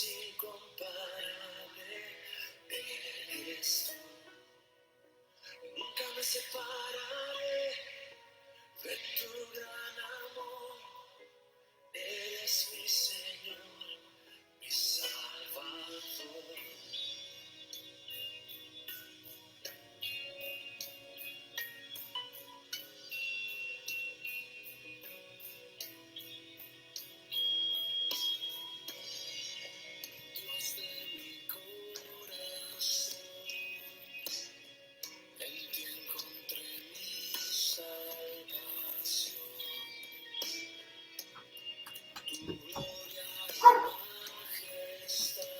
incomparable eres tú. Nunca me separaré de tu gran amor. Eres mi Señor, mi Salvador. Dios de mi corazón, en ti encontré mi salvación. Tu gloria y majestad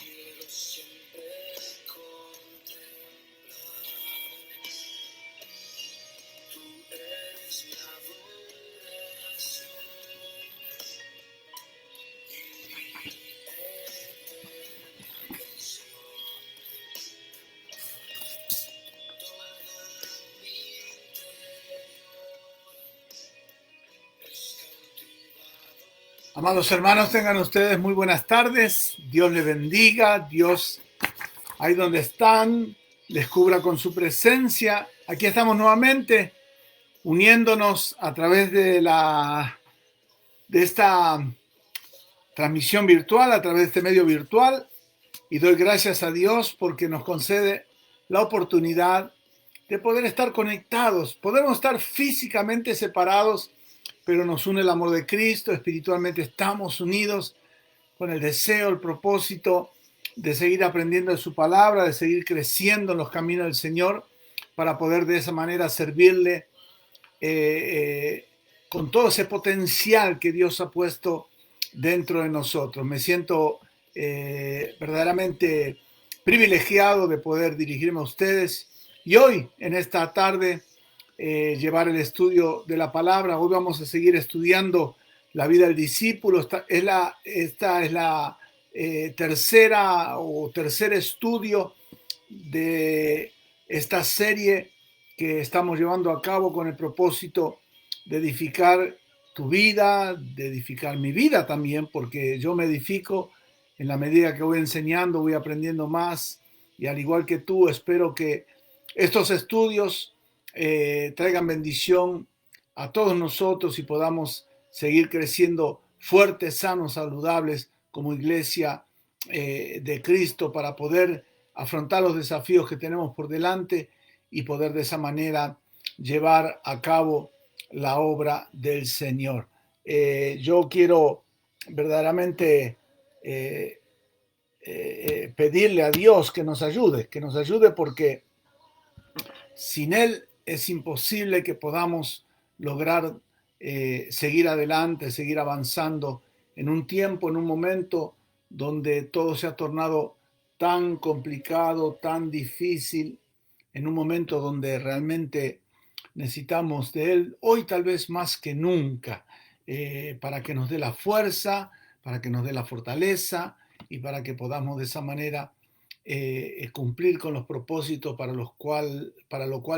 quiero siempre contemplar. Tú eres mi adoración y mi eterna canción. Todo mi interior es cautivado. Amados hermanos, tengan ustedes muy buenas tardes. Dios les bendiga. Dios, ahí donde están, les cubra con su presencia. Aquí estamos nuevamente uniéndonos a través de esta transmisión virtual, a través de este medio virtual. Y doy gracias a Dios porque nos concede la oportunidad de poder estar conectados. Podemos estar físicamente separados, pero nos une el amor de Cristo. Espiritualmente estamos unidos con el deseo, el propósito de seguir aprendiendo de su palabra, de seguir creciendo en los caminos del Señor, para poder de esa manera servirle con todo ese potencial que Dios ha puesto dentro de nosotros. Me siento verdaderamente privilegiado de poder dirigirme a ustedes y hoy, en esta tarde, llevar el estudio de la palabra. Hoy vamos a seguir estudiando la vida del discípulo. Esta es la tercer estudio de esta serie que estamos llevando a cabo con el propósito de edificar tu vida, de edificar mi vida también, porque yo me edifico en la medida que voy enseñando, voy aprendiendo más, y al igual que tú, espero que estos estudios traigan bendición a todos nosotros y podamos seguir creciendo fuertes, sanos, saludables como iglesia de Cristo, para poder afrontar los desafíos que tenemos por delante y poder de esa manera llevar a cabo la obra del Señor. Yo quiero verdaderamente pedirle a Dios que nos ayude porque sin Él es imposible que podamos lograr seguir adelante, seguir avanzando en un tiempo, en un momento donde todo se ha tornado tan complicado, tan difícil, en un momento donde realmente necesitamos de Él, hoy tal vez más que nunca, para que nos dé la fuerza, para que nos dé la fortaleza y para que podamos de esa manera cumplir con los propósitos para lo cual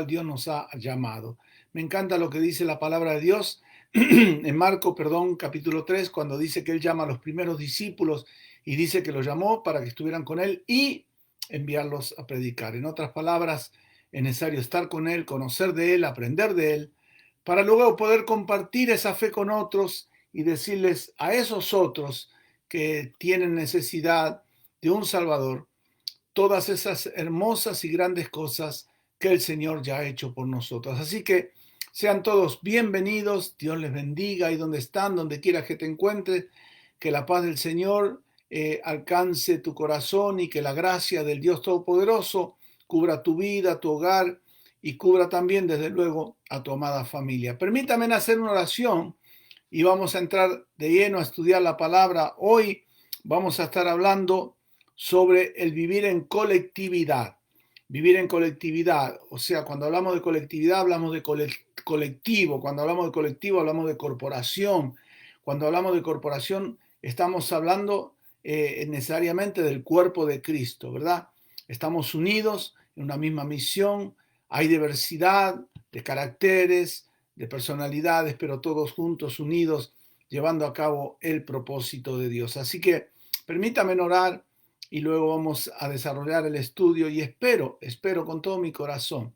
Dios nos ha llamado. Me encanta lo que dice la palabra de Dios en Marcos, capítulo 3, cuando dice que Él llama a los primeros discípulos y dice que los llamó para que estuvieran con Él y enviarlos a predicar. En otras palabras, es necesario estar con Él, conocer de Él, aprender de Él, para luego poder compartir esa fe con otros y decirles a esos otros que tienen necesidad de un Salvador todas esas hermosas y grandes cosas que el Señor ya ha hecho por nosotros. Así que sean todos bienvenidos, Dios les bendiga ahí donde están, donde quiera que te encuentres, que la paz del Señor alcance tu corazón y que la gracia del Dios Todopoderoso cubra tu vida, tu hogar y cubra también, desde luego, a tu amada familia. Permítame hacer una oración y vamos a entrar de lleno a estudiar la palabra. Hoy vamos a estar hablando sobre el vivir en colectividad. Vivir en colectividad, o sea, cuando hablamos de colectividad hablamos de colectivo, cuando hablamos de colectivo hablamos de corporación, cuando hablamos de corporación estamos hablando necesariamente del cuerpo de Cristo, ¿verdad? Estamos unidos en una misma misión, hay diversidad de caracteres, de personalidades, pero todos juntos, unidos llevando a cabo el propósito de Dios. Así que permítame orar y luego vamos a desarrollar el estudio y espero con todo mi corazón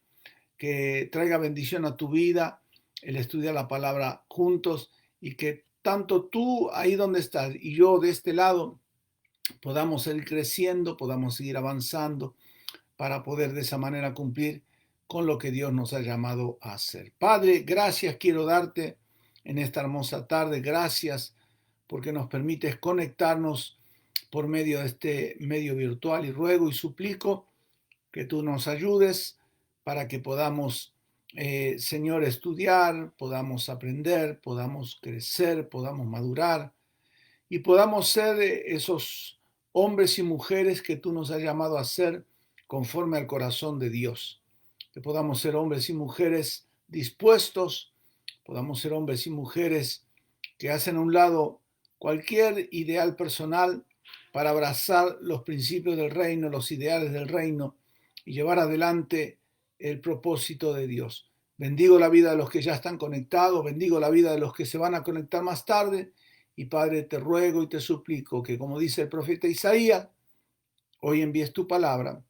que traiga bendición a tu vida el estudiar la palabra juntos y que tanto tú ahí donde estás y yo de este lado podamos seguir creciendo, podamos seguir avanzando para poder de esa manera cumplir con lo que Dios nos ha llamado a hacer. Padre, gracias quiero darte en esta hermosa tarde, gracias porque nos permites conectarnos por medio de este medio virtual y ruego y suplico que tú nos ayudes para que podamos, Señor, estudiar, podamos aprender, podamos crecer, podamos madurar y podamos ser esos hombres y mujeres que tú nos has llamado a ser conforme al corazón de Dios. Que podamos ser hombres y mujeres dispuestos, podamos ser hombres y mujeres que hacen a un lado cualquier ideal personal para abrazar los principios del reino, los ideales del reino y llevar adelante el propósito de Dios. Bendigo la vida de los que ya están conectados, bendigo la vida de los que se van a conectar más tarde y Padre, te ruego y te suplico que, como dice el profeta Isaías, hoy envíes tu palabra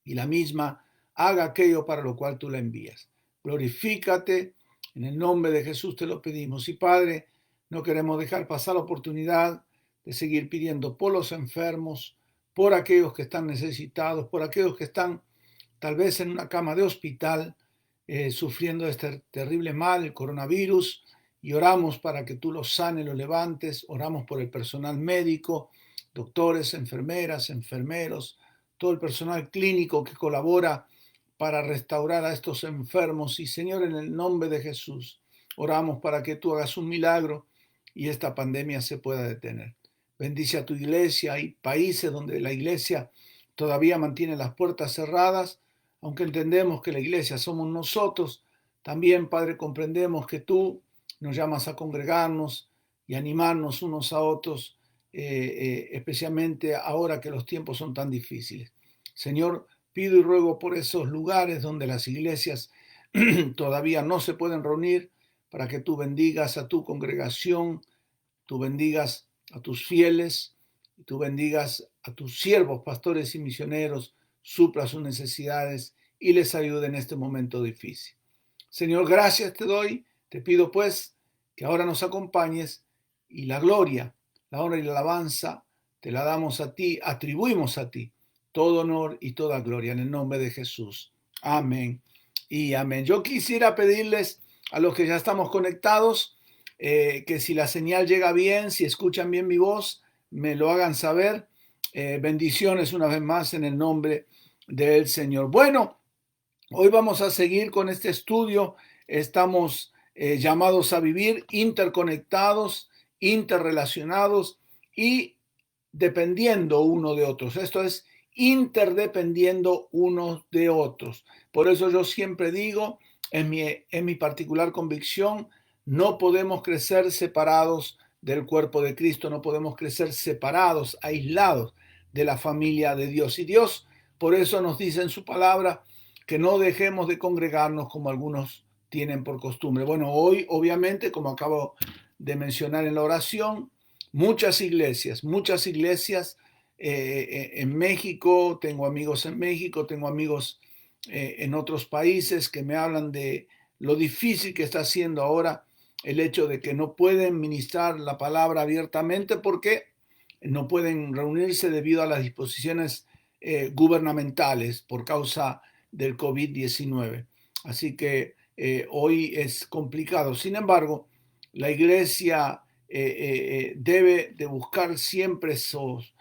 y la misma haga aquello para lo cual tú la envías. Glorifícate, en el nombre de Jesús te lo pedimos. Y Padre, no queremos dejar pasar la oportunidad de seguir pidiendo por los enfermos, por aquellos que están necesitados, por aquellos que están tal vez en una cama de hospital, sufriendo este terrible mal, el coronavirus, y oramos para que tú los sanes, los levantes, oramos por el personal médico, doctores, enfermeras, enfermeros, todo el personal clínico que colabora para restaurar a estos enfermos. Y Señor, en el nombre de Jesús, oramos para que tú hagas un milagro y esta pandemia se pueda detener. Bendice a tu iglesia. Hay países donde la iglesia todavía mantiene las puertas cerradas, aunque entendemos que la iglesia somos nosotros. También, Padre, comprendemos que tú nos llamas a congregarnos y animarnos unos a otros, especialmente ahora que los tiempos son tan difíciles. Señor, pido y ruego por esos lugares donde las iglesias todavía no se pueden reunir, para que tú bendigas a tu congregación, tú bendigas a tus fieles, tú bendigas a tus siervos, pastores y misioneros, supla sus necesidades y les ayude en este momento difícil. Señor, gracias te doy. Te pido pues que ahora nos acompañes y la gloria, la honra y la alabanza te la damos a ti, atribuimos a ti todo honor y toda gloria en el nombre de Jesús. Amén y amén. Yo quisiera pedirles a los que ya estamos conectados que si la señal llega bien, si escuchan bien mi voz, me lo hagan saber. Bendiciones una vez más en el nombre del Señor. Bueno, hoy vamos a seguir con este estudio. Estamos llamados a vivir interconectados, interrelacionados y dependiendo uno de otros. Esto es interdependiendo unos de otros. Por eso yo siempre digo, en mi particular convicción, no podemos crecer separados del cuerpo de Cristo, no podemos crecer separados, aislados de la familia de Dios. Y Dios por eso nos dice en su palabra que no dejemos de congregarnos como algunos tienen por costumbre. Bueno, hoy obviamente, como acabo de mencionar en la oración, muchas iglesias en México, tengo amigos en México, tengo amigos en otros países que me hablan de lo difícil que está haciendo ahora el hecho de que no pueden ministrar la palabra abiertamente porque no pueden reunirse debido a las disposiciones gubernamentales por causa del COVID-19. Así que hoy es complicado. Sin embargo, la iglesia debe de buscar siempre esos,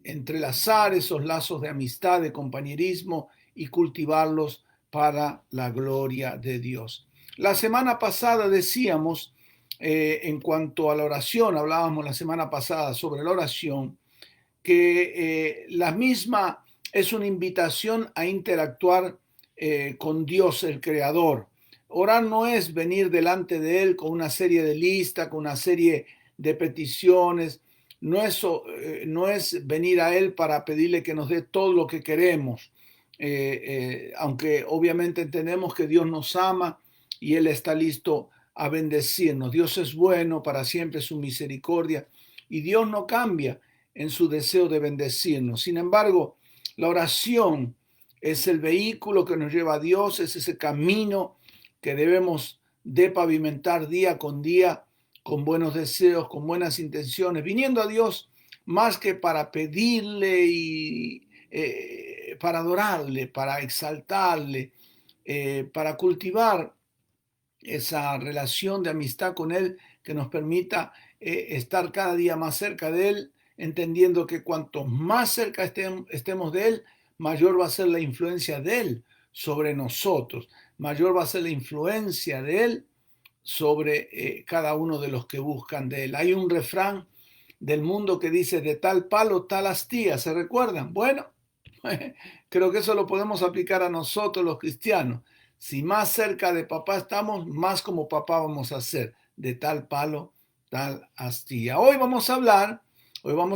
entrelazar esos lazos de amistad, de compañerismo y cultivarlos para la gloria de Dios. La semana pasada decíamos, en cuanto a la oración, hablábamos la semana pasada sobre la oración, que la misma es una invitación a interactuar con Dios, el Creador. Orar no es venir delante de Él con una serie de listas, con una serie de peticiones, no es venir a Él para pedirle que nos dé todo lo que queremos, aunque obviamente entendemos que Dios nos ama y Él está listo a bendecirnos. Dios es bueno, para siempre su misericordia, y Dios no cambia en su deseo de bendecirnos. Sin embargo, la oración es el vehículo que nos lleva a Dios, es ese camino que debemos de pavimentar día con día, con buenos deseos, con buenas intenciones, viniendo a Dios más que para pedirle y para adorarle, para exaltarle, para cultivar esa relación de amistad con Él que nos permita estar cada día más cerca de Él, entendiendo que cuanto más cerca estemos de Él, mayor va a ser la influencia de Él sobre nosotros, mayor va a ser la influencia de Él sobre cada uno de los que buscan de Él. Hay un refrán del mundo que dice: de tal palo, tal astilla. ¿Se recuerdan? Bueno, creo que eso lo podemos aplicar a nosotros los cristianos. Si más cerca de papá estamos, más como papá vamos a ser. De tal palo, tal astilla. Hoy vamos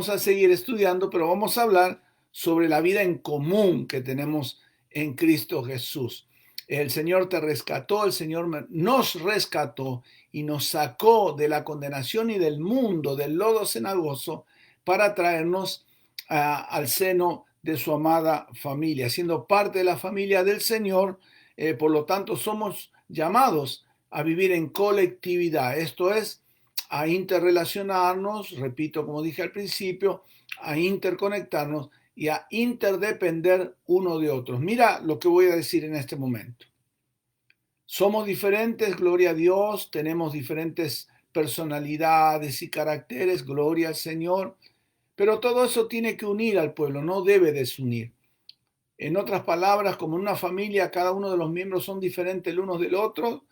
a seguir estudiando, pero vamos a hablar sobre la vida en común que tenemos en Cristo Jesús. El Señor te rescató, el Señor nos rescató y nos sacó de la condenación y del mundo, del lodo cenagoso, para traernos al seno de su amada familia, siendo parte de la familia del Señor. Por lo tanto, somos llamados a vivir en colectividad, esto es, a interrelacionarnos, repito, como dije al principio, a interconectarnos y a interdepender uno de otros. Mira lo que voy a decir en este momento. Somos diferentes, gloria a Dios, tenemos diferentes personalidades y caracteres, gloria al Señor, pero todo eso tiene que unir al pueblo, no debe desunir. En otras palabras, como en una familia, cada uno de los miembros son diferentes el uno del otro.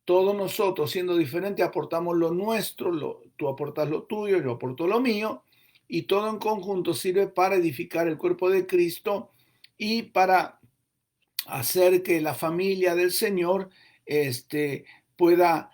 Todos nosotros, siendo diferentes, aportamos lo nuestro, tú aportas lo tuyo, yo aporto lo mío, y todo en conjunto sirve para edificar el cuerpo de Cristo y para hacer que la familia del Señor pueda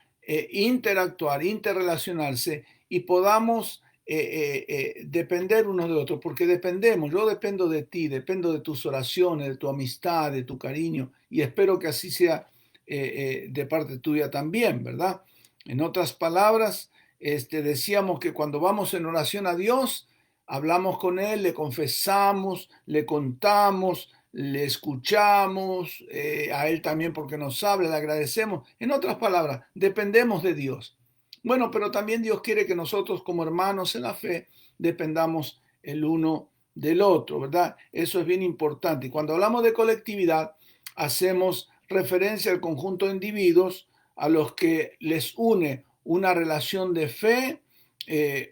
interactuar, interrelacionarse y podamos depender unos de otros, porque dependemos. Yo dependo de ti, dependo de tus oraciones, de tu amistad, de tu cariño, y espero que así sea de parte tuya también, ¿verdad? En otras palabras, decíamos que cuando vamos en oración a Dios, hablamos con Él, le confesamos, le contamos, le escuchamos, a Él también porque nos habla, le agradecemos. En otras palabras, dependemos de Dios. Bueno, pero también Dios quiere que nosotros como hermanos en la fe dependamos el uno del otro, ¿verdad? Eso es bien importante. Y cuando hablamos de colectividad, hacemos referencia al conjunto de individuos a los que les une una relación de fe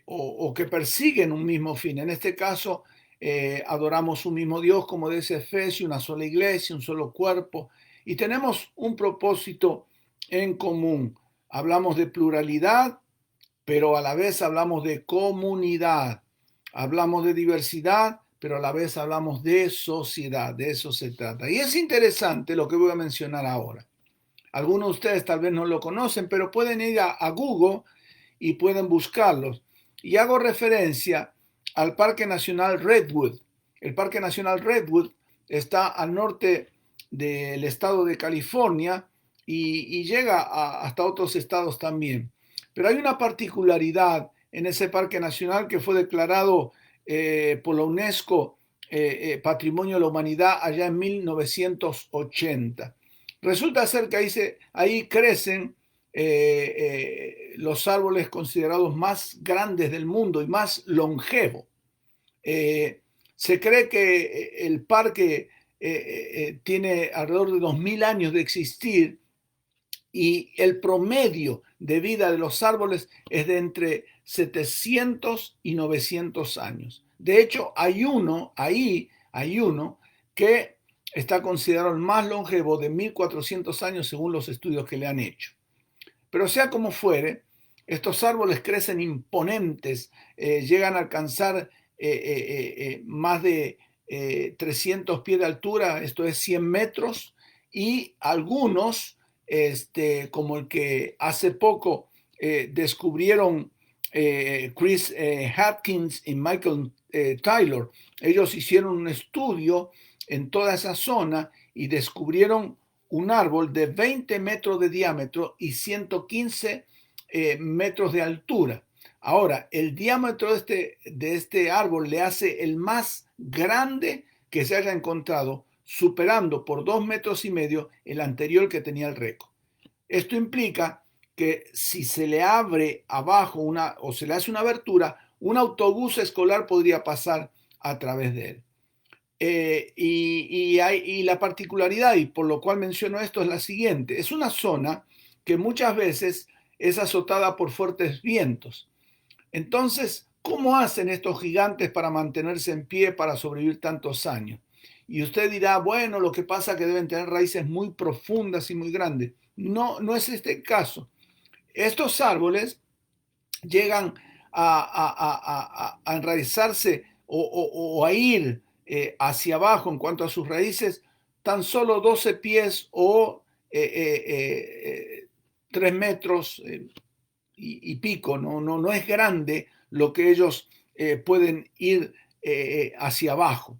o que persiguen un mismo fin. En este caso, adoramos un mismo Dios, como dice Efesios, una sola iglesia, un solo cuerpo, y tenemos un propósito en común. Hablamos de pluralidad, pero a la vez hablamos de comunidad. Hablamos de diversidad, pero a la vez hablamos de sociedad. De eso se trata. Y es interesante lo que voy a mencionar ahora. Algunos de ustedes tal vez no lo conocen, pero pueden ir a Google y pueden buscarlos. Y hago referencia al Parque Nacional Redwood. El Parque Nacional Redwood está al norte del estado de California y llega hasta otros estados también. Pero hay una particularidad en ese Parque Nacional que fue declarado por la UNESCO Patrimonio de la Humanidad allá en 1980. Resulta ser que ahí crecen los árboles considerados más grandes del mundo y más longevos. Se cree que el parque tiene alrededor de 2000 años de existir y el promedio de vida de los árboles es de entre 700 y 900 años. De hecho, hay uno que está considerado el más longevo de 1400 años según los estudios que le han hecho. Pero sea como fuere, estos árboles crecen imponentes, llegan a alcanzar más de 300 pies de altura, esto es 100 metros, y algunos, como el que hace poco descubrieron Chris Hopkins y Michael Taylor. Ellos hicieron un estudio en toda esa zona y descubrieron un árbol de 20 metros de diámetro y 115 metros de altura. Ahora, el diámetro de este árbol le hace el más grande que se haya encontrado, superando por 2,5 metros el anterior que tenía el récord. Esto implica que si se le abre abajo o se le hace una abertura, un autobús escolar podría pasar a través de él. Y la particularidad, y por lo cual menciono esto, es la siguiente. Es una zona que muchas veces es azotada por fuertes vientos. Entonces, ¿cómo hacen estos gigantes para mantenerse en pie, para sobrevivir tantos años? Y usted dirá, bueno, lo que pasa es que deben tener raíces muy profundas y muy grandes. No, no es este el caso. Estos árboles llegan a enraizarse o a ir hacia abajo en cuanto a sus raíces tan solo 12 pies o 3 metros y pico. No es grande lo que ellos pueden ir hacia abajo.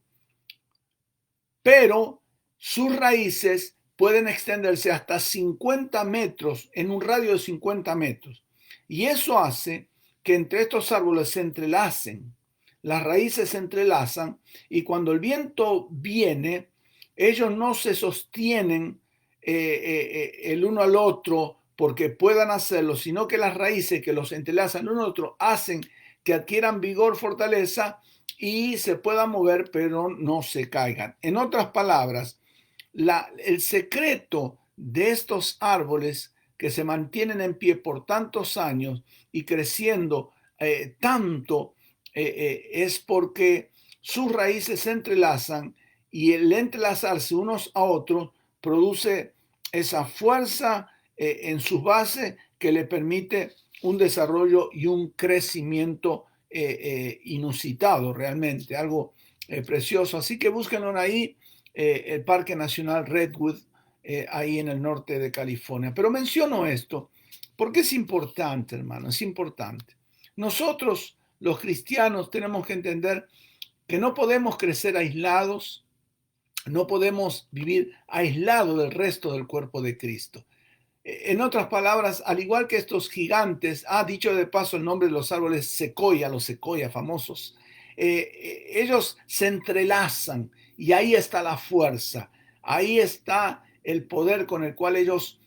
Pero sus raíces pueden extenderse hasta 50 metros, en un radio de 50 metros. Y eso hace que entre estos árboles se entrelacen, las raíces se entrelazan y cuando el viento viene, ellos no se sostienen el uno al otro porque puedan hacerlo, sino que las raíces que los entrelazan el uno al otro hacen que adquieran vigor, fortaleza y se puedan mover, pero no se caigan. En otras palabras, el secreto de estos árboles que se mantienen en pie por tantos años y creciendo tanto es porque sus raíces se entrelazan y el entrelazarse unos a otros produce esa fuerza en sus bases que le permite un desarrollo y un crecimiento inusitado realmente, algo precioso. Así que búsquenlo ahí, el Parque Nacional Redwood, ahí en el norte de California. Pero menciono esto porque es importante, hermano, es importante. Nosotros, los cristianos, tenemos que entender que no podemos crecer aislados, no podemos vivir aislados del resto del cuerpo de Cristo. En otras palabras, al igual que estos gigantes, dicho de paso el nombre de los árboles secoya, los secoya famosos, ellos se entrelazan y ahí está la fuerza, ahí está el poder con el cual ellos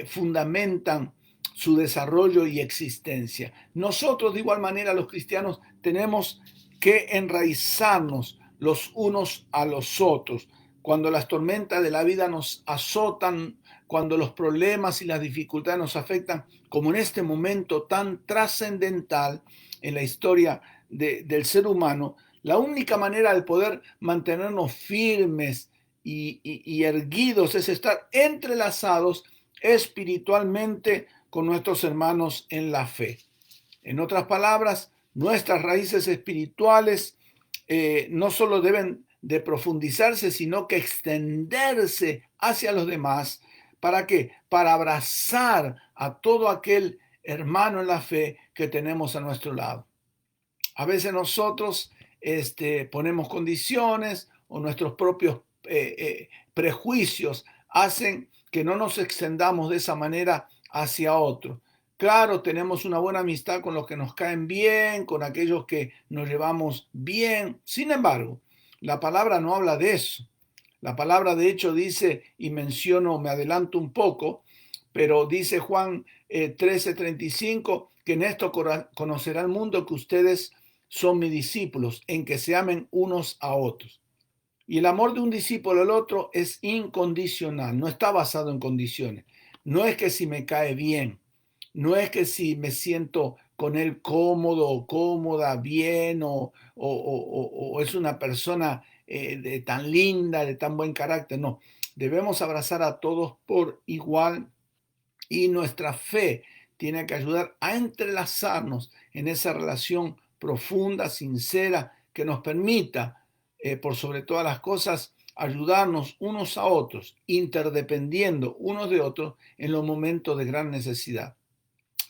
fundamentan su desarrollo y existencia. Nosotros, de igual manera, los cristianos, tenemos que enraizarnos los unos a los otros. Cuando las tormentas de la vida nos azotan, cuando los problemas y las dificultades nos afectan, como en este momento tan trascendental en la historia del ser humano, la única manera de poder mantenernos firmes y erguidos es estar entrelazados espiritualmente con nuestros hermanos en la fe. En otras palabras, nuestras raíces espirituales no solo deben de profundizarse, sino que extenderse hacia los demás. ¿Para qué? Para abrazar a todo aquel hermano en la fe que tenemos a nuestro lado. A veces nosotros ponemos condiciones o nuestros propios prejuicios hacen que no nos extendamos de esa manera hacia otros. Claro, tenemos una buena amistad con los que nos caen bien, con aquellos que nos llevamos bien. Sin embargo, la palabra no habla de eso. La palabra de hecho dice, y menciono, me adelanto un poco, pero dice Juan 13:35, que en esto conocerá el mundo que ustedes son mis discípulos, en que se amen unos a otros. Y el amor de un discípulo al otro es incondicional, no está basado en condiciones. No es que si me cae bien, no es que si me siento con él cómodo o cómoda, bien, o es una persona tan linda, de tan buen carácter. No, debemos abrazar a todos por igual y nuestra fe tiene que ayudar a entrelazarnos en esa relación profunda, sincera, que nos permita, por sobre todas las cosas, ayudarnos unos a otros, interdependiendo unos de otros en los momentos de gran necesidad.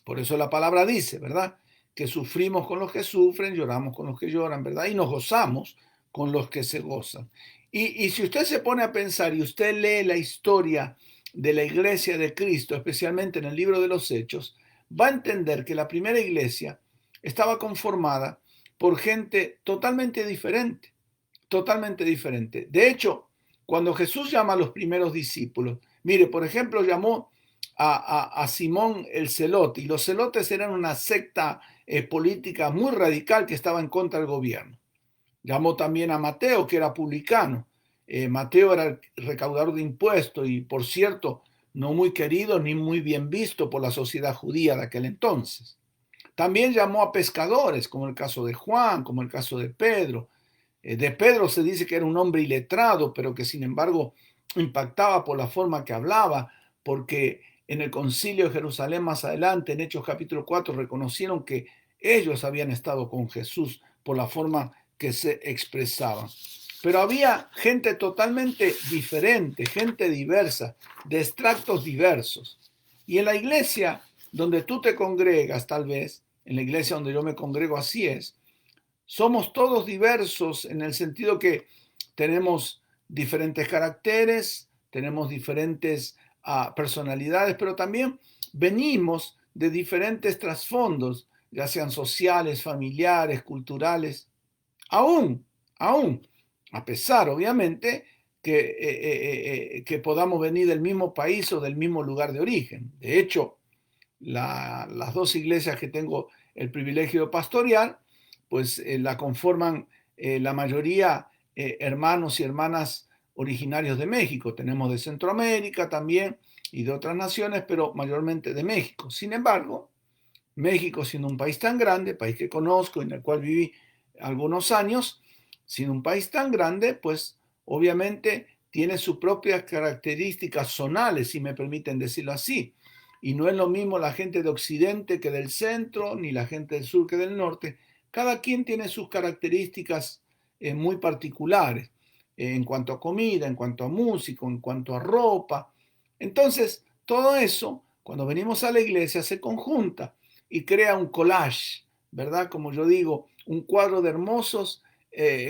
Por eso la palabra dice, ¿verdad? Que sufrimos con los que sufren, lloramos con los que lloran, ¿verdad? Y nos gozamos con los que se gozan. Y si usted se pone a pensar y usted lee la historia de la iglesia de Cristo, especialmente en el libro de los Hechos, va a entender que la primera iglesia estaba conformada por gente totalmente diferente, totalmente diferente. De hecho, cuando Jesús llama a los primeros discípulos, mire, por ejemplo, llamó a Simón el Celote, y los celotes eran una secta política muy radical que estaba en contra del gobierno. Llamó también a Mateo, que era publicano. Mateo era el recaudador de impuestos y, por cierto, no muy querido ni muy bien visto por la sociedad judía de aquel entonces. También llamó a pescadores, como el caso de Juan, como el caso de Pedro. De Pedro se dice que era un hombre iletrado, pero que sin embargo impactaba por la forma que hablaba, porque en el concilio de Jerusalén más adelante, en Hechos capítulo 4, reconocieron que ellos habían estado con Jesús por la forma que se expresaban. Pero había gente totalmente diferente, gente diversa, de extractos diversos. Y en la iglesia donde tú te congregas, tal vez, en la iglesia donde yo me congrego, así es, somos todos diversos en el sentido que tenemos diferentes caracteres, tenemos diferentes personalidades, pero también venimos de diferentes trasfondos, ya sean sociales, familiares, culturales, aún, a pesar, obviamente, que podamos venir del mismo país o del mismo lugar de origen. De hecho, las dos iglesias que tengo el privilegio de pastorear, pues la conforman la mayoría hermanos y hermanas originarios de México. Tenemos de Centroamérica también y de otras naciones, pero mayormente de México. Sin embargo, México, siendo un país tan grande, país que conozco y en el cual viví algunos años, siendo un país tan grande, pues obviamente tiene sus propias características zonales, si me permiten decirlo así. Y no es lo mismo la gente de Occidente que del centro, ni la gente del sur que del norte. Cada quien tiene sus características muy particulares en cuanto a comida, en cuanto a música, en cuanto a ropa. Entonces, todo eso, cuando venimos a la iglesia, se conjunta y crea un collage, ¿verdad? Como yo digo, un cuadro de hermosos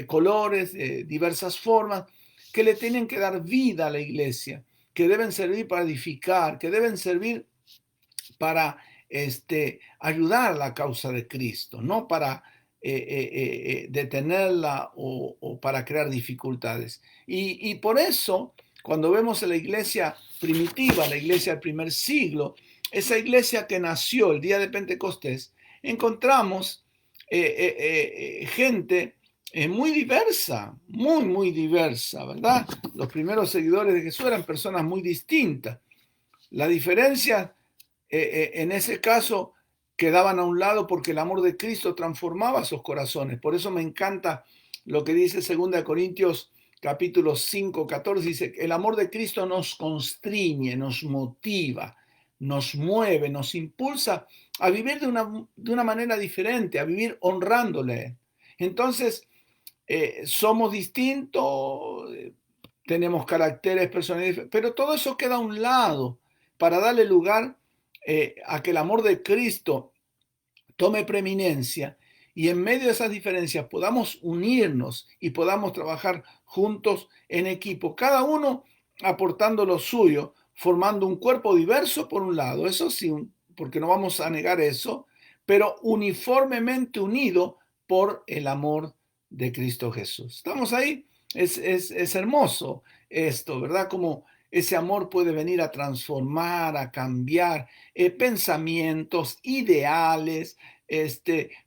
colores, diversas formas, que le tienen que dar vida a la iglesia, que deben servir para edificar, que deben servir para ayudar a la causa de Cristo, no para detenerla o para crear dificultades. Y por eso, cuando vemos a la iglesia primitiva, la iglesia del primer siglo, esa iglesia que nació el día de Pentecostés, encontramos gente muy diversa, muy diversa, ¿verdad? Los primeros seguidores de Jesús eran personas muy distintas. La diferencia en ese caso quedaban a un lado porque el amor de Cristo transformaba sus corazones. Por eso me encanta lo que dice 2 Corintios capítulo 5, 14, dice, el amor de Cristo nos constriñe, nos motiva, nos mueve, nos impulsa a vivir de una manera diferente, a vivir honrándole. Entonces, somos distintos, tenemos caracteres personales, pero todo eso queda a un lado para darle lugar a que el amor de Cristo tome preeminencia y en medio de esas diferencias podamos unirnos y podamos trabajar juntos en equipo, cada uno aportando lo suyo, formando un cuerpo diverso por un lado, eso sí, porque no vamos a negar eso, pero uniformemente unido por el amor de Cristo Jesús. ¿Estamos ahí? Es hermoso esto, ¿verdad? Como ese amor puede venir a transformar, a cambiar pensamientos, ideales,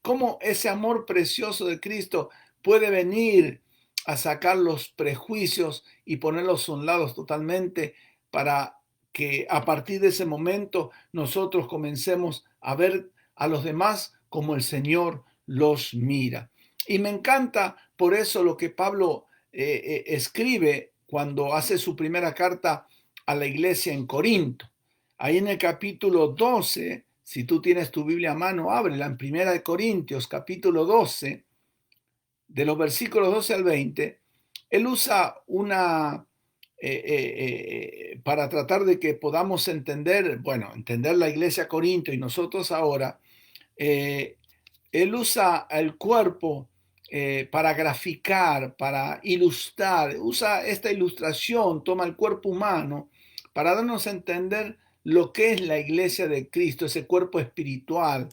cómo ese amor precioso de Cristo puede venir a sacar los prejuicios y ponerlos a un lado totalmente para que a partir de ese momento nosotros comencemos a ver a los demás como el Señor los mira. Y me encanta por eso lo que Pablo escribe cuando hace su primera carta a la iglesia en Corinto. Ahí en el capítulo 12, si tú tienes tu Biblia a mano, ábrela en Primera de Corintios, capítulo 12, de los versículos 12 al 20, él usa para tratar de que podamos entender, entender la iglesia Corinto y nosotros ahora, él usa el cuerpo para graficar, para ilustrar, usa esta ilustración, toma el cuerpo humano para darnos a entender lo que es la iglesia de Cristo, ese cuerpo espiritual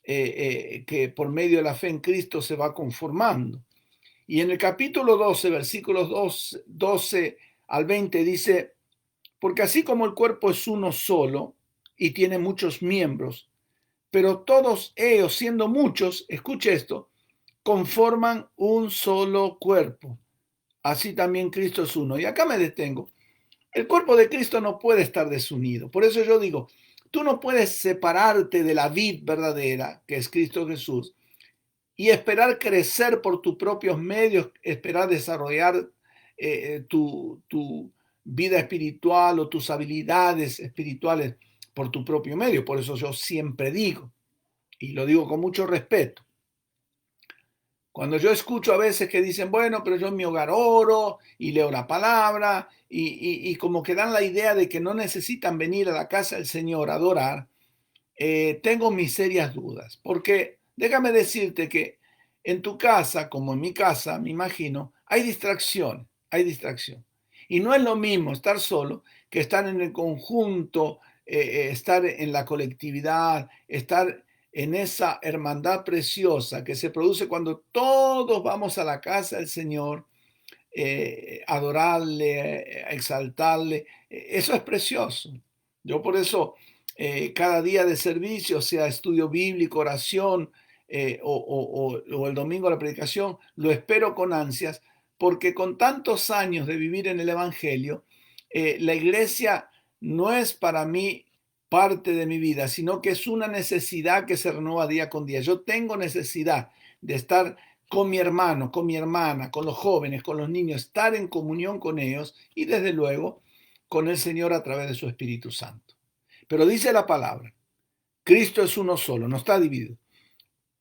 que por medio de la fe en Cristo se va conformando. Y en el capítulo 12, versículos 12 al 20 dice, porque así como el cuerpo es uno solo y tiene muchos miembros, pero todos ellos, siendo muchos, escuche esto, conforman un solo cuerpo. Así también Cristo es uno. Y acá me detengo. El cuerpo de Cristo no puede estar desunido. Por eso yo digo, tú no puedes separarte de la vid verdadera, que es Cristo Jesús, y esperar crecer por tus propios medios, esperar desarrollar tu vida espiritual o tus habilidades espirituales por tu propio medio. Por eso yo siempre digo, y lo digo con mucho respeto, cuando yo escucho a veces que dicen, bueno, pero yo en mi hogar oro y leo la palabra y como que dan la idea de que no necesitan venir a la casa del Señor a adorar, tengo mis serias dudas. Porque déjame decirte que en tu casa, como en mi casa, me imagino, hay distracción, hay distracción. Y no es lo mismo estar solo que estar en el conjunto, estar en la colectividad, estar en esa hermandad preciosa que se produce cuando todos vamos a la casa del Señor, adorarle, exaltarle. Eso es precioso. Yo por eso, cada día de servicio, sea estudio bíblico, oración, o el domingo la predicación, lo espero con ansias, porque con tantos años de vivir en el Evangelio, la iglesia no es para mí parte de mi vida, sino que es una necesidad que se renueva día con día. Yo tengo necesidad de estar con mi hermano, con mi hermana, con los jóvenes, con los niños, estar en comunión con ellos y desde luego con el Señor a través de su Espíritu Santo. Pero dice la palabra, Cristo es uno solo, no está dividido.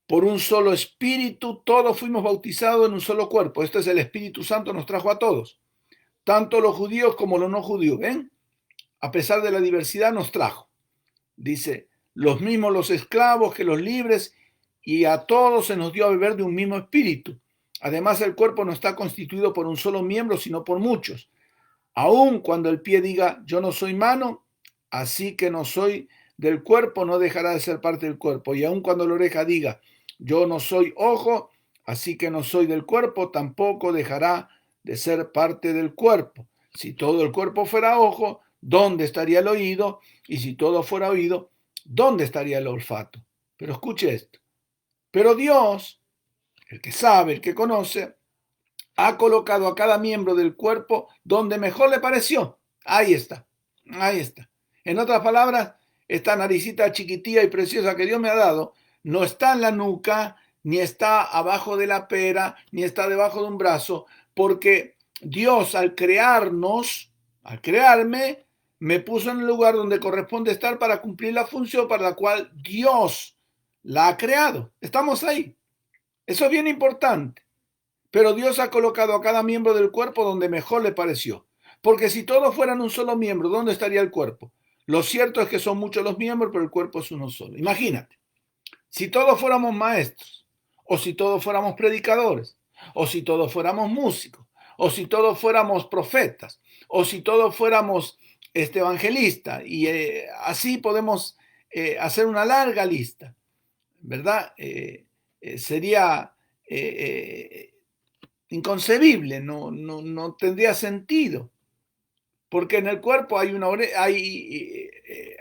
Por un solo Espíritu todos fuimos bautizados en un solo cuerpo. Este es el Espíritu Santo, nos trajo a todos, tanto los judíos como los no judíos. ¿Ven? A pesar de la diversidad nos trajo. Dice, los mismos los esclavos que los libres, y a todos se nos dio a beber de un mismo espíritu. Además, el cuerpo no está constituido por un solo miembro, sino por muchos. Aun cuando el pie diga, yo no soy mano, así que no soy del cuerpo, no dejará de ser parte del cuerpo. Y aun cuando la oreja diga, yo no soy ojo, así que no soy del cuerpo, tampoco dejará de ser parte del cuerpo. Si todo el cuerpo fuera ojo, ¿dónde estaría el oído? Y si todo fuera oído, ¿dónde estaría el olfato? Pero escuche esto. Pero Dios, el que sabe, el que conoce, ha colocado a cada miembro del cuerpo donde mejor le pareció. Ahí está, ahí está. En otras palabras, esta naricita chiquitilla y preciosa que Dios me ha dado, no está en la nuca, ni está abajo de la pera, ni está debajo de un brazo, porque Dios al crearnos, al crearme, me puso en el lugar donde corresponde estar para cumplir la función para la cual Dios la ha creado. Estamos ahí. Eso es bien importante. Pero Dios ha colocado a cada miembro del cuerpo donde mejor le pareció. Porque si todos fueran un solo miembro, ¿dónde estaría el cuerpo? Lo cierto es que son muchos los miembros, pero el cuerpo es uno solo. Imagínate, si todos fuéramos maestros, o si todos fuéramos predicadores, o si todos fuéramos músicos, o si todos fuéramos profetas, o si todos fuéramos evangelistas, y así podemos hacer una larga lista, ¿verdad? Sería inconcebible, no tendría sentido, porque en el cuerpo hay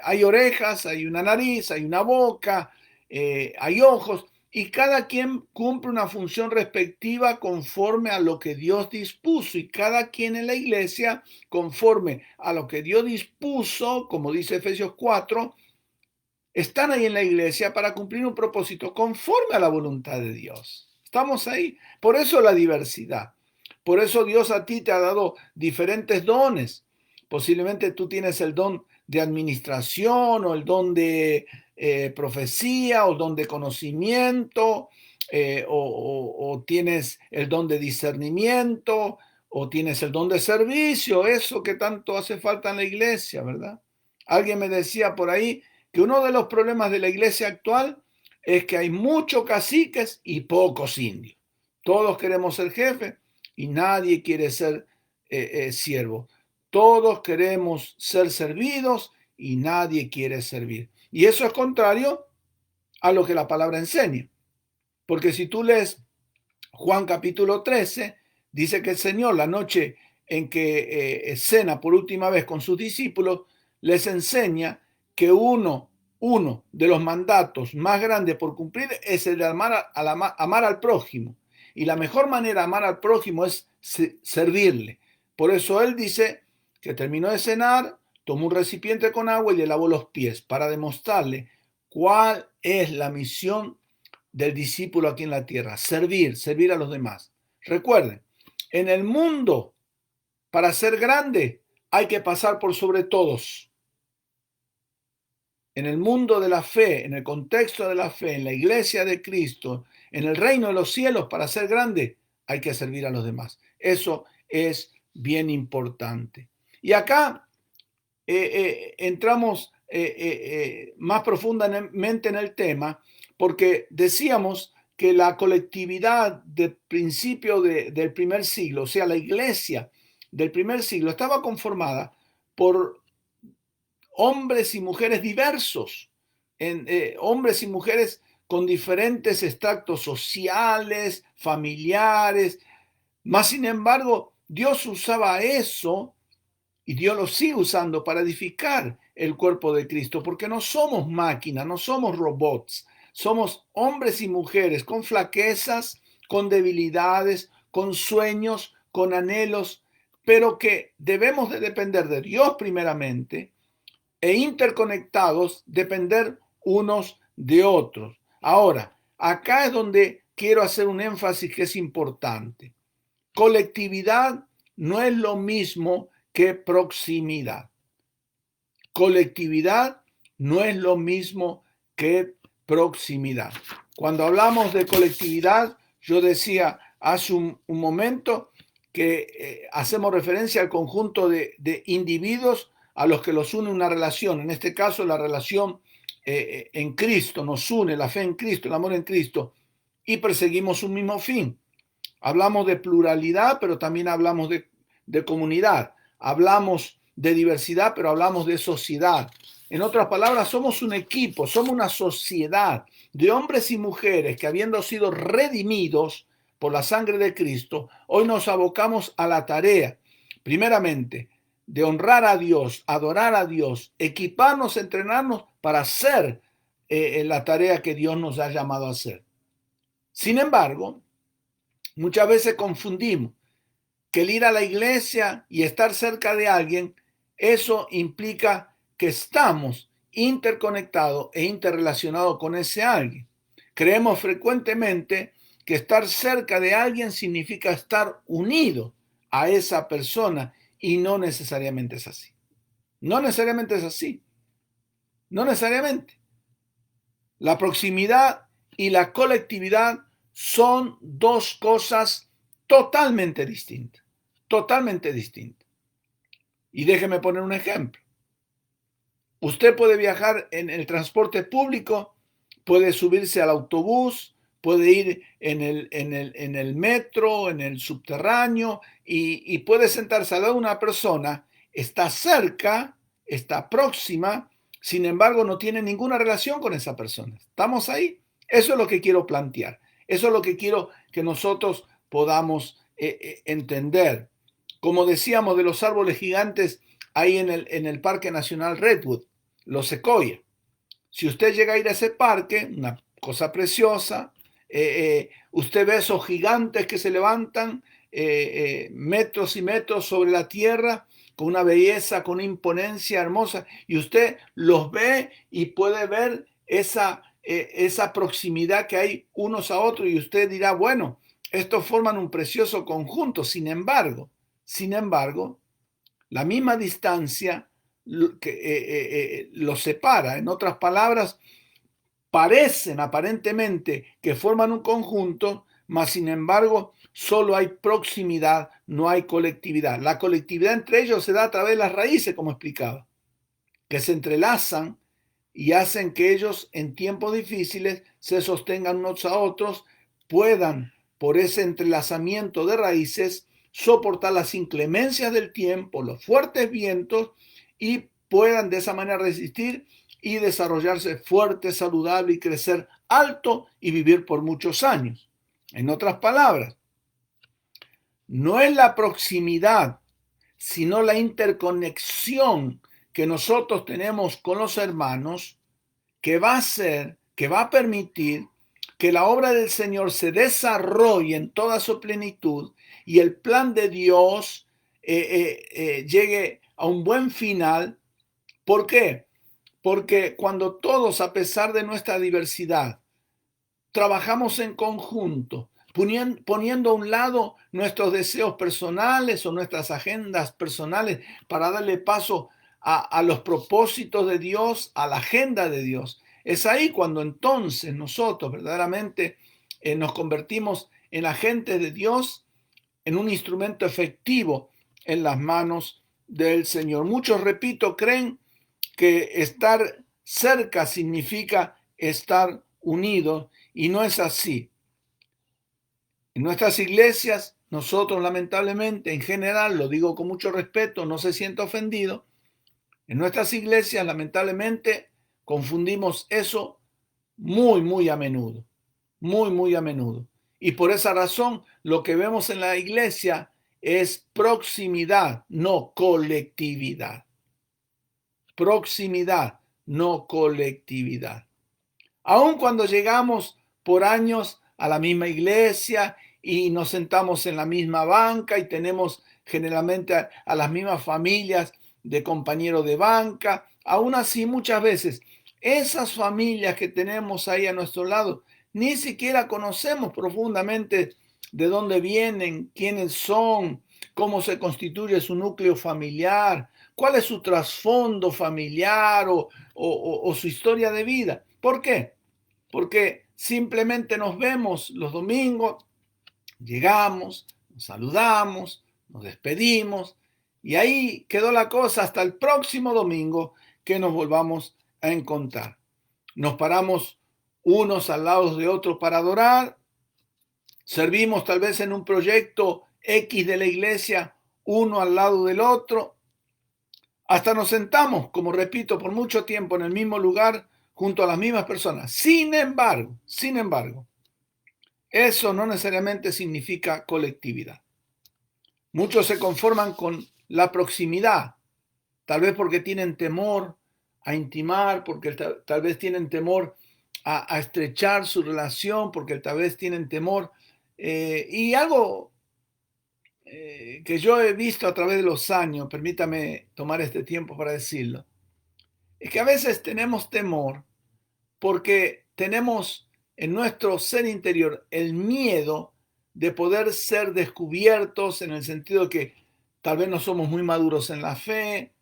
hay orejas, hay una nariz, hay una boca, hay ojos, y cada quien cumple una función respectiva conforme a lo que Dios dispuso, y cada quien en la iglesia, conforme a lo que Dios dispuso, como dice Efesios 4, están ahí en la iglesia para cumplir un propósito conforme a la voluntad de Dios. Estamos ahí. Por eso la diversidad. Por eso Dios a ti te ha dado diferentes dones. Posiblemente tú tienes el don de administración o el don de profecía o el don de conocimiento o tienes el don de discernimiento o tienes el don de servicio, eso que tanto hace falta en la iglesia, ¿verdad? Alguien me decía por ahí que uno de los problemas de la iglesia actual es que hay muchos caciques y pocos indios. Todos queremos ser jefe y nadie quiere ser siervo. Todos queremos ser servidos y nadie quiere servir. Y eso es contrario a lo que la palabra enseña. Porque si tú lees Juan capítulo 13, dice que el Señor, la noche en que cena por última vez con sus discípulos, les enseña que uno de los mandatos más grandes por cumplir es el de amar al prójimo. Y la mejor manera de amar al prójimo es servirle. Por eso él dice que terminó de cenar, tomó un recipiente con agua y le lavó los pies para demostrarle cuál es la misión del discípulo aquí en la tierra: servir a los demás. Recuerden, en el mundo, para ser grande, hay que pasar por sobre todos. En el mundo de la fe, en el contexto de la fe, en la iglesia de Cristo, en el reino de los cielos, para ser grande, hay que servir a los demás. Eso es bien importante. Y acá entramos más profundamente en el tema, porque decíamos que la colectividad del principio del primer siglo, o sea, la iglesia del primer siglo, estaba conformada por hombres y mujeres diversos, hombres y mujeres con diferentes estratos sociales, familiares, mas sin embargo, Dios usaba eso y Dios lo sigue usando para edificar el cuerpo de Cristo, porque no somos máquinas, no somos robots, somos hombres y mujeres con flaquezas, con debilidades, con sueños, con anhelos, pero que debemos de depender de Dios primeramente e interconectados, depender unos de otros. Ahora, acá es donde quiero hacer un énfasis que es importante. Colectividad no es lo mismo que proximidad. Colectividad no es lo mismo que proximidad. Cuando hablamos de colectividad, yo decía hace un momento que hacemos referencia al conjunto de individuos a los que los une una relación. En este caso, la relación en Cristo nos une, la fe en Cristo, el amor en Cristo, y perseguimos un mismo fin. Hablamos de pluralidad, pero también hablamos de comunidad. Hablamos de diversidad, pero hablamos de sociedad. En otras palabras, somos un equipo, somos una sociedad de hombres y mujeres que, habiendo sido redimidos por la sangre de Cristo, hoy nos abocamos a la tarea, primeramente, de honrar a Dios, adorar a Dios, equiparnos, entrenarnos para hacer la tarea que Dios nos ha llamado a hacer. Sin embargo, muchas veces confundimos que el ir a la iglesia y estar cerca de alguien, eso implica que estamos interconectados e interrelacionados con ese alguien. Creemos frecuentemente que estar cerca de alguien significa estar unido a esa persona y no necesariamente es así. No necesariamente es así. No necesariamente. La proximidad y la colectividad son dos cosas totalmente distintas. Totalmente distintas. Y déjeme poner un ejemplo. Usted puede viajar en el transporte público, puede subirse al autobús, puede ir en el metro, en el subterráneo y puede sentarse al lado de una persona, está cerca, está próxima, sin embargo no tiene ninguna relación con esa persona. ¿Estamos ahí? Eso es lo que quiero plantear. Eso es lo que quiero que nosotros podamos entender. Como decíamos de los árboles gigantes ahí en el Parque Nacional Redwood, los secoya. Si usted llega a ir a ese parque, una cosa preciosa, usted ve esos gigantes que se levantan metros y metros sobre la tierra, con una belleza, con una imponencia hermosa, y usted los ve y puede ver esa proximidad que hay unos a otros, y usted dirá, bueno, estos forman un precioso conjunto. Sin embargo, la misma distancia que los separa. En otras palabras, parecen aparentemente que forman un conjunto, mas sin embargo solo hay proximidad, no hay colectividad. La colectividad entre ellos se da a través de las raíces, como explicaba, que se entrelazan y hacen que ellos en tiempos difíciles se sostengan unos a otros, puedan por ese entrelazamiento de raíces, soportar las inclemencias del tiempo, los fuertes vientos y puedan de esa manera resistir y desarrollarse fuerte, saludable y crecer alto y vivir por muchos años. En otras palabras, no es la proximidad, sino la interconexión que nosotros tenemos con los hermanos que va a permitir que la obra del Señor se desarrolle en toda su plenitud y el plan de Dios llegue a un buen final. ¿Por qué? Porque cuando todos, a pesar de nuestra diversidad, trabajamos en conjunto, poniendo a un lado nuestros deseos personales o nuestras agendas personales para darle paso a los propósitos de Dios, a la agenda de Dios. Es ahí cuando entonces nosotros verdaderamente nos convertimos en agentes de Dios, en un instrumento efectivo en las manos del Señor. Muchos, repito, creen que estar cerca significa estar unidos y no es así. En nuestras iglesias, nosotros lamentablemente, en general, lo digo con mucho respeto, no se sienta ofendido, en nuestras iglesias lamentablemente confundimos eso muy a menudo, muy a menudo. Y por esa razón lo que vemos en la iglesia es proximidad, no colectividad. Proximidad, no colectividad. Aun cuando llegamos por años a la misma iglesia y nos sentamos en la misma banca y tenemos generalmente a las mismas familias de compañeros de banca, aún así muchas veces esas familias que tenemos ahí a nuestro lado ni siquiera conocemos profundamente de dónde vienen, quiénes son, cómo se constituye su núcleo familiar, cuál es su trasfondo familiar o su historia de vida. ¿Por qué? Porque simplemente nos vemos los domingos, llegamos, nos saludamos, nos despedimos y ahí quedó la cosa hasta el próximo domingo que nos volvamos a encontrar. Nos paramos unos al lado de otros para adorar, servimos tal vez en un proyecto X de la iglesia, uno al lado del otro, hasta nos sentamos, como repito, por mucho tiempo en el mismo lugar junto a las mismas personas. Sin embargo, eso no necesariamente significa colectividad. Muchos se conforman con la proximidad, tal vez porque tienen temor a intimar, porque tal vez tienen temor a estrechar su relación, porque tal vez tienen temor. Y algo que yo he visto a través de los años, permítame tomar este tiempo para decirlo, es que a veces tenemos temor porque tenemos en nuestro ser interior el miedo de poder ser descubiertos en el sentido de que tal vez no somos muy maduros en la fe,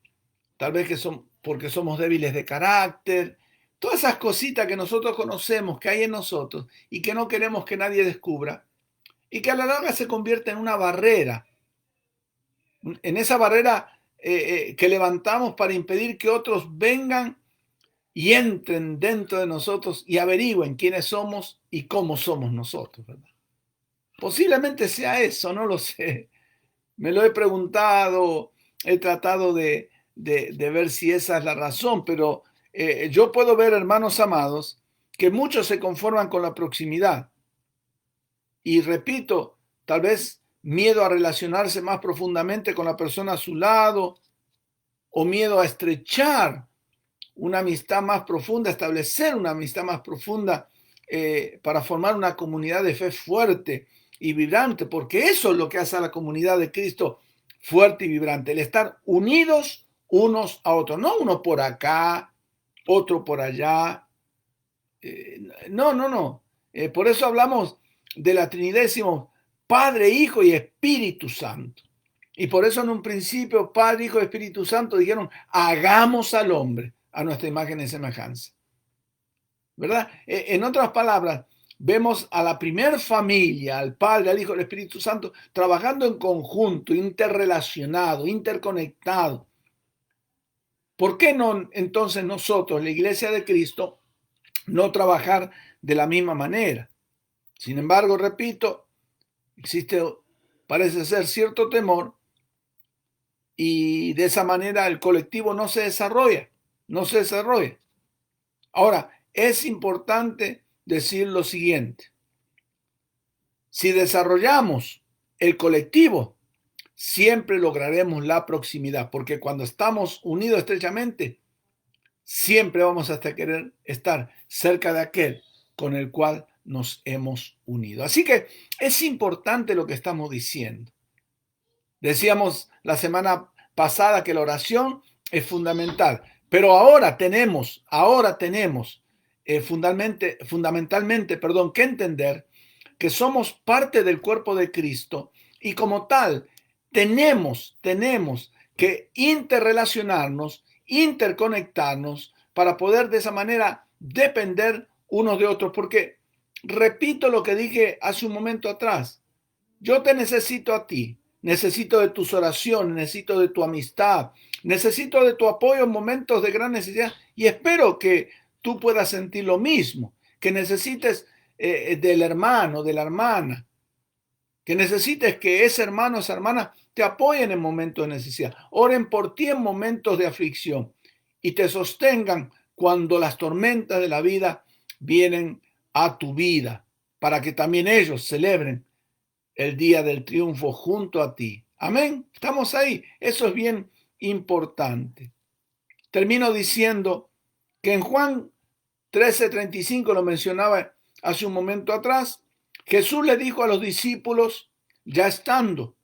tal vez porque somos débiles de carácter, todas esas cositas que nosotros conocemos, que hay en nosotros y que no queremos que nadie descubra y que a la larga se convierte en una barrera, en esa barrera que levantamos para impedir que otros vengan y entren dentro de nosotros y averigüen quiénes somos y cómo somos nosotros, ¿verdad? Posiblemente sea eso, no lo sé. Me lo he preguntado, he tratado de ver si esa es la razón, pero yo puedo ver, hermanos amados, que muchos se conforman con la proximidad. Y repito, tal vez miedo a relacionarse más profundamente con la persona a su lado, o miedo a estrechar una amistad más profunda, establecer una amistad más profunda para formar una comunidad de fe fuerte y vibrante, porque eso es lo que hace a la comunidad de Cristo fuerte y vibrante, el estar unidos unos a otros, no uno por acá, otro por allá. No. Por eso hablamos de la Trinidad, decimos Padre, Hijo y Espíritu Santo. Y por eso en un principio Padre, Hijo y Espíritu Santo dijeron, hagamos al hombre a nuestra imagen y semejanza. ¿Verdad? En otras palabras, vemos a la primer familia, al Padre, al Hijo y al Espíritu Santo, trabajando en conjunto, interrelacionado, interconectado. ¿Por qué no entonces nosotros, la Iglesia de Cristo, no trabajar de la misma manera? Sin embargo, repito, Existe, parece ser, cierto temor y de esa manera el colectivo no se desarrolla, no se desarrolla. Ahora, es importante decir lo siguiente. Si desarrollamos el colectivo, siempre lograremos la proximidad, porque cuando estamos unidos estrechamente, siempre vamos hasta querer estar cerca de aquel con el cual nos hemos unido. Así que es importante lo que estamos diciendo. Decíamos la semana pasada que la oración es fundamental, pero ahora tenemos fundamentalmente, que entender que somos parte del cuerpo de Cristo y como tal tenemos que interrelacionarnos, interconectarnos para poder de esa manera depender unos de otros, porque repito lo que dije hace un momento atrás, yo te necesito a ti, necesito de tus oraciones, necesito de tu amistad, necesito de tu apoyo en momentos de gran necesidad y espero que tú puedas sentir lo mismo, que necesites del hermano, de la hermana, que necesites que ese hermano, esa hermana te apoyen en momentos de necesidad, oren por ti en momentos de aflicción y te sostengan cuando las tormentas de la vida vienen a tu vida, para que también ellos celebren el día del triunfo junto a ti. Amén. Estamos ahí. Eso es bien importante. Termino diciendo que en Juan 13:35, lo mencionaba hace un momento atrás, Jesús le dijo a los discípulos, ya estando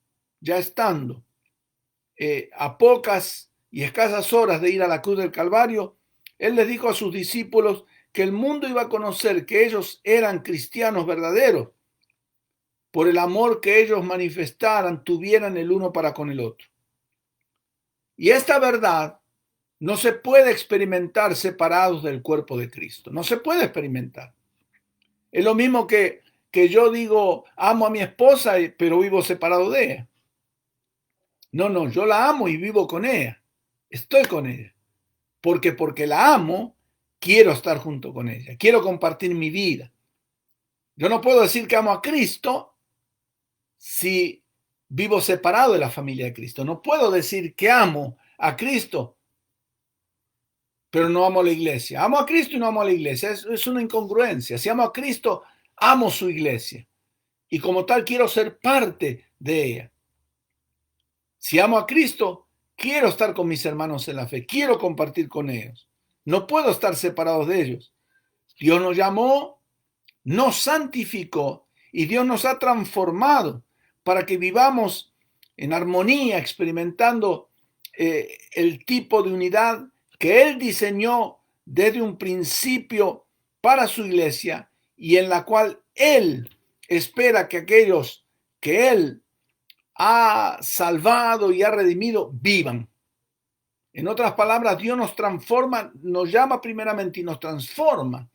a pocas y escasas horas de ir a la cruz del Calvario, él les dijo a sus discípulos que el mundo iba a conocer que ellos eran cristianos verdaderos por el amor que ellos manifestaran, tuvieran el uno para con el otro. Y esta verdad no se puede experimentar separados del cuerpo de Cristo. No se puede experimentar. Es lo mismo que yo digo, amo a mi esposa, pero vivo separado de ella. No, yo la amo y vivo con ella. Estoy con ella. Porque la amo, quiero estar junto con ella. Quiero compartir mi vida. Yo no puedo decir que amo a Cristo si vivo separado de la familia de Cristo. No puedo decir que amo a Cristo, pero no amo a la iglesia. Amo a Cristo y no amo a la iglesia. Es una incongruencia. Si amo a Cristo, amo su iglesia. Y como tal, quiero ser parte de ella. Si amo a Cristo, quiero estar con mis hermanos en la fe. Quiero compartir con ellos. No puedo estar separado de ellos. Dios nos llamó, nos santificó y Dios nos ha transformado para que vivamos en armonía, experimentando el tipo de unidad que Él diseñó desde un principio para su iglesia y en la cual Él espera que aquellos que Él ha salvado y ha redimido vivan. En otras palabras, Dios nos transforma, nos llama primeramente y nos transforma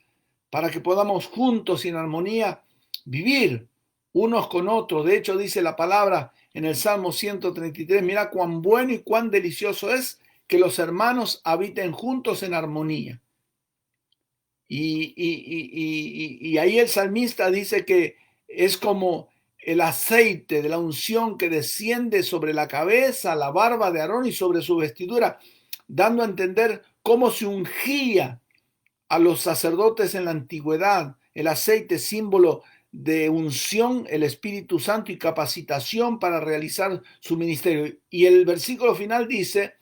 para que podamos juntos y en armonía vivir unos con otros. De hecho, dice la palabra en el Salmo 133, mira cuán bueno y cuán delicioso es que los hermanos habiten juntos en armonía. Y ahí el salmista dice que es como el aceite de la unción que desciende sobre la cabeza, la barba de Aarón y sobre su vestidura, dando a entender cómo se ungía a los sacerdotes en la antigüedad, el aceite símbolo de unción, el Espíritu Santo y capacitación para realizar su ministerio. Y el versículo final dice,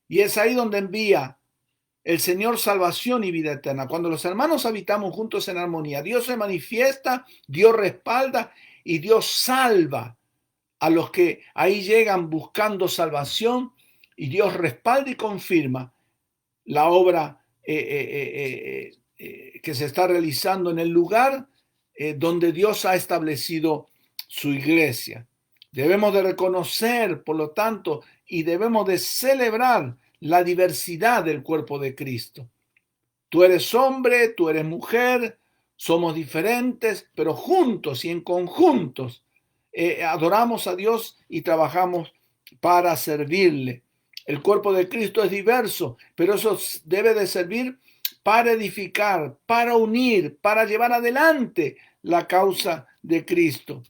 y es ahí donde envía el Señor salvación y vida eterna. Cuando los hermanos habitamos juntos en armonía, Dios se manifiesta, Dios respalda y Dios salva a los que ahí llegan buscando salvación y Dios respalda y confirma la obra que se está realizando en el lugar donde Dios ha establecido su iglesia. Debemos de reconocer, por lo tanto, y debemos de celebrar la diversidad del cuerpo de Cristo. Tú eres hombre, tú eres mujer, somos diferentes, pero juntos y en conjuntos adoramos a Dios y trabajamos para servirle. El cuerpo de Cristo es diverso, pero eso debe de servir para edificar, para unir, para llevar adelante la causa de Cristo.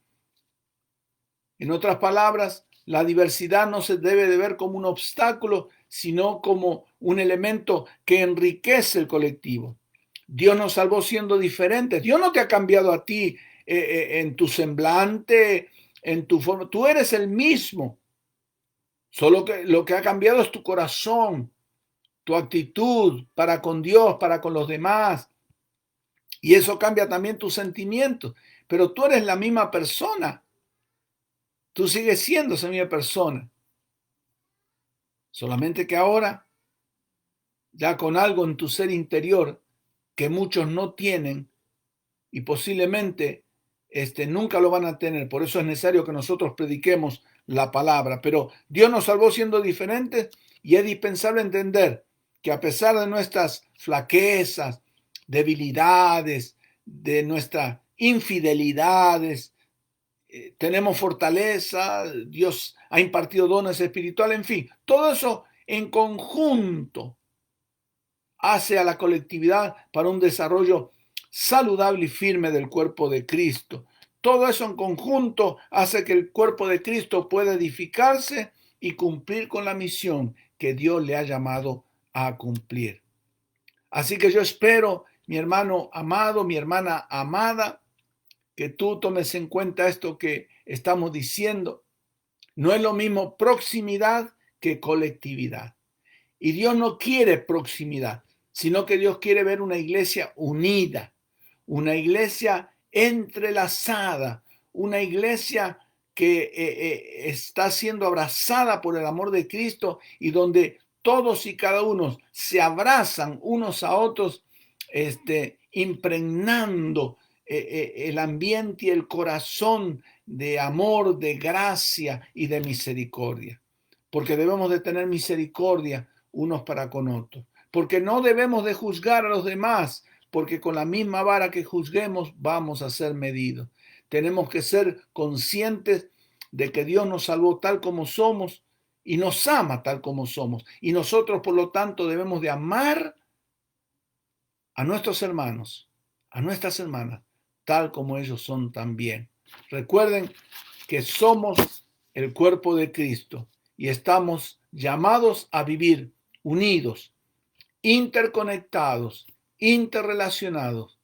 En otras palabras, la diversidad no se debe de ver como un obstáculo, sino como un elemento que enriquece el colectivo. Dios nos salvó siendo diferentes. Dios no te ha cambiado a ti en tu semblante, en tu forma. Tú eres el mismo. Solo que lo que ha cambiado es tu corazón, tu actitud para con Dios, para con los demás. Y eso cambia también tus sentimientos. Pero tú eres la misma persona. Tú sigues siendo esa misma persona. Solamente que ahora, ya con algo en tu ser interior que muchos no tienen y posiblemente nunca lo van a tener. Por eso es necesario que nosotros prediquemos la palabra. Pero Dios nos salvó siendo diferentes y es dispensable entender que a pesar de nuestras flaquezas, debilidades, de nuestras infidelidades, tenemos fortaleza, Dios ha impartido dones espirituales, en fin, todo eso en conjunto hace a la colectividad para un desarrollo saludable y firme del cuerpo de Cristo. Todo eso en conjunto hace que el cuerpo de Cristo pueda edificarse y cumplir con la misión que Dios le ha llamado a cumplir. Así que yo espero, mi hermano amado, mi hermana amada, que tú tomes en cuenta esto que estamos diciendo. No es lo mismo proximidad que colectividad. Y Dios no quiere proximidad, sino que Dios quiere ver una iglesia unida, una iglesia entrelazada, una iglesia que está siendo abrazada por el amor de Cristo y donde todos y cada uno se abrazan unos a otros, impregnando el ambiente y el corazón de amor, de gracia y de misericordia. Porque debemos de tener misericordia unos para con otros. Porque no debemos de juzgar a los demás, porque con la misma vara que juzguemos vamos a ser medidos. Tenemos que ser conscientes de que Dios nos salvó tal como somos y nos ama tal como somos. Y nosotros, por lo tanto, debemos de amar a nuestros hermanos, a nuestras hermanas, tal como ellos son también. Recuerden que somos el cuerpo de Cristo y estamos llamados a vivir unidos, interconectados, interrelacionados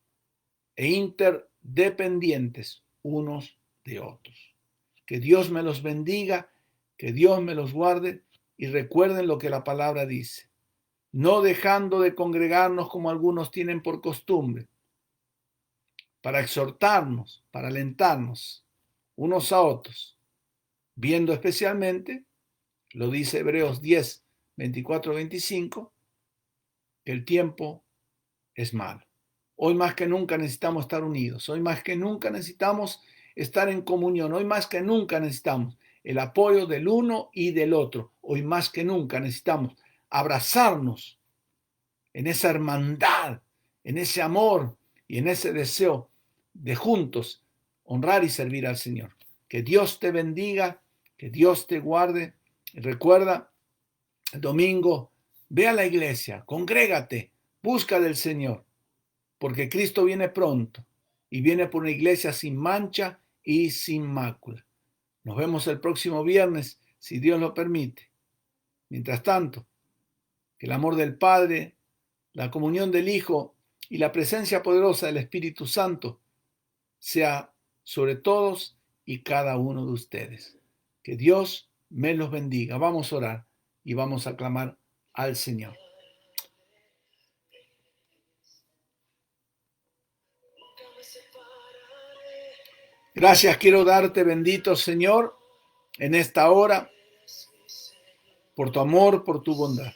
e interdependientes unos de otros. Que Dios me los bendiga, que Dios me los guarde y recuerden lo que la palabra dice. No dejando de congregarnos como algunos tienen por costumbre, para exhortarnos, para alentarnos unos a otros, viendo especialmente, lo dice Hebreos 10, 24, 25, que el tiempo es malo. Hoy más que nunca necesitamos estar unidos, hoy más que nunca necesitamos estar en comunión, hoy más que nunca necesitamos el apoyo del uno y del otro, hoy más que nunca necesitamos abrazarnos en esa hermandad, en ese amor y en ese deseo de juntos honrar y servir al Señor. Que Dios te bendiga, que Dios te guarde. Y recuerda, el domingo, ve a la iglesia, congrégate, busca del Señor, porque Cristo viene pronto y viene por una iglesia sin mancha y sin mácula. Nos vemos el próximo viernes, si Dios lo permite. Mientras tanto, que el amor del Padre, la comunión del Hijo y la presencia poderosa del Espíritu Santo sea sobre todos y cada uno de ustedes. Que Dios me los bendiga. Vamos a orar y vamos a clamar al Señor. Gracias quiero darte, bendito Señor, en esta hora, por tu amor, por tu bondad.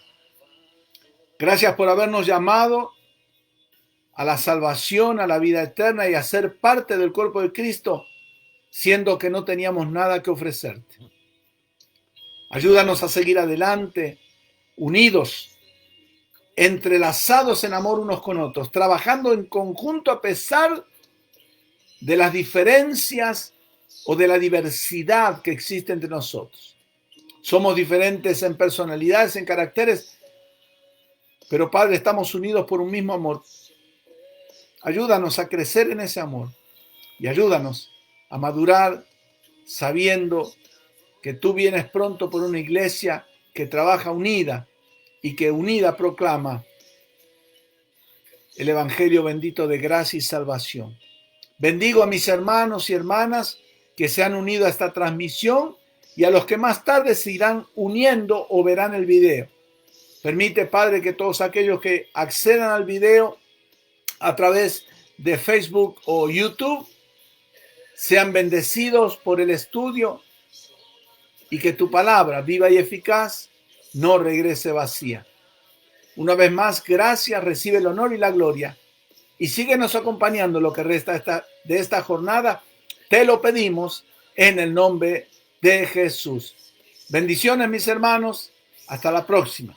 Gracias por habernos llamado a la salvación, a la vida eterna y a ser parte del cuerpo de Cristo, siendo que no teníamos nada que ofrecerte. Ayúdanos a seguir adelante, unidos, entrelazados en amor unos con otros, trabajando en conjunto a pesar de las diferencias o de la diversidad que existe entre nosotros. Somos diferentes en personalidades, en caracteres, pero Padre, estamos unidos por un mismo amor. Ayúdanos a crecer en ese amor y ayúdanos a madurar sabiendo que tú vienes pronto por una iglesia que trabaja unida y que unida proclama el evangelio bendito de gracia y salvación. Bendigo a mis hermanos y hermanas que se han unido a esta transmisión y a los que más tarde se irán uniendo o verán el video. Permite, Padre, que todos aquellos que accedan al video a través de Facebook o YouTube sean bendecidos por el estudio y que tu palabra, viva y eficaz, no regrese vacía. Una vez más, gracias, recibe el honor y la gloria y síguenos acompañando lo que resta de esta jornada. Te lo pedimos en el nombre de Jesús. Bendiciones, mis hermanos. Hasta la próxima.